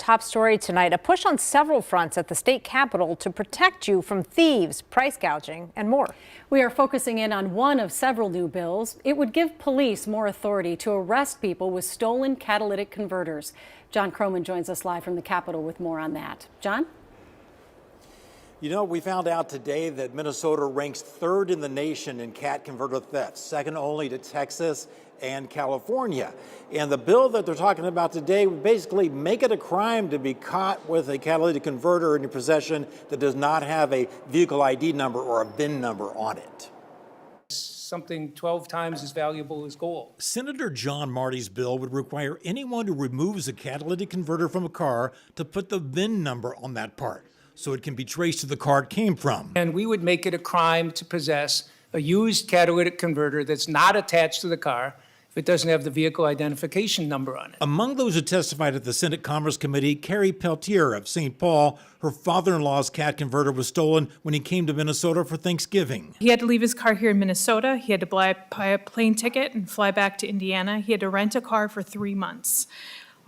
top story tonight, a push on several fronts at the state capitol to protect you from thieves, price gouging, and more. We are focusing in on one of several new bills. It would give police more authority to arrest people with stolen catalytic converters. John Croman joins us live from the Capitol with more on that. John? You know, we found out today that Minnesota ranks third in the nation in cat converter thefts, second only to Texas and California. And the bill that they're talking about today would basically make it a crime to be caught with a catalytic converter in your possession that does not have a vehicle ID number or a VIN number on it. Something 12 times as valuable as gold. Senator John Marty's bill would require anyone who removes a catalytic converter from a car to put the VIN number on that part, so it can be traced to the car it came from. And we would make it a crime to possess a used catalytic converter that's not attached to the car if it doesn't have the vehicle identification number on it. Among those who testified at the Senate Commerce Committee, Carrie Peltier of St. Paul, her father-in-law's cat converter was stolen when he came to Minnesota for Thanksgiving. He had to leave his car here in Minnesota. He had to buy a plane ticket and fly back to Indiana. He had to rent a car for 3 months.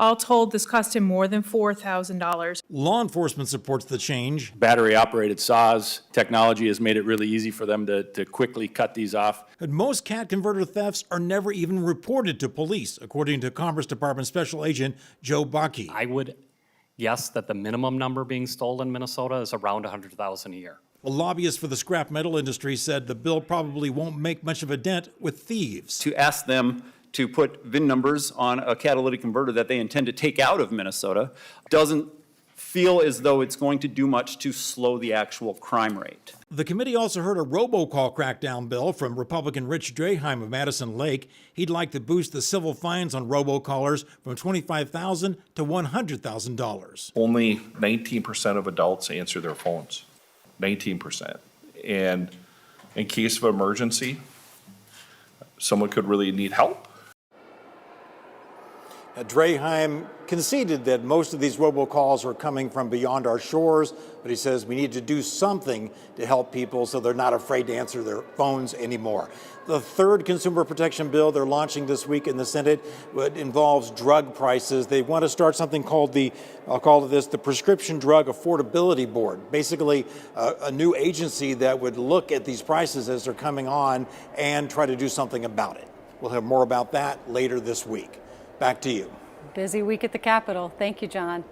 All told, this cost him more than $4,000. Law enforcement supports the change. Battery-operated saws technology has made it really easy for them to quickly cut these off. But most cat converter thefts are never even reported to police, according to Commerce Department Special Agent Joe Bakke. I would guess that the minimum number being stolen in Minnesota is around 100,000 a year. A lobbyist for the scrap metal industry said the bill probably won't make much of a dent with thieves. To ask them to put VIN numbers on a catalytic converter that they intend to take out of Minnesota doesn't feel as though it's going to do much to slow the actual crime rate. The committee also heard a robocall crackdown bill from Republican Rich Draheim of Madison Lake. He'd like to boost the civil fines on robocallers from $25,000 to $100,000. Only 19% of adults answer their phones, 19%. And in case of emergency, someone could really need help. Draheim conceded that most of these robocalls are coming from beyond our shores, but he says we need to do something to help people so they're not afraid to answer their phones anymore. The third consumer protection bill they're launching this week in the Senate involves drug prices. They want to start something called I'll call it the Prescription Drug Affordability Board, basically a new agency that would look at these prices as they're coming on and try to do something about it. We'll have more about that later this week. Back to you. Busy week at the Capitol. Thank you, John.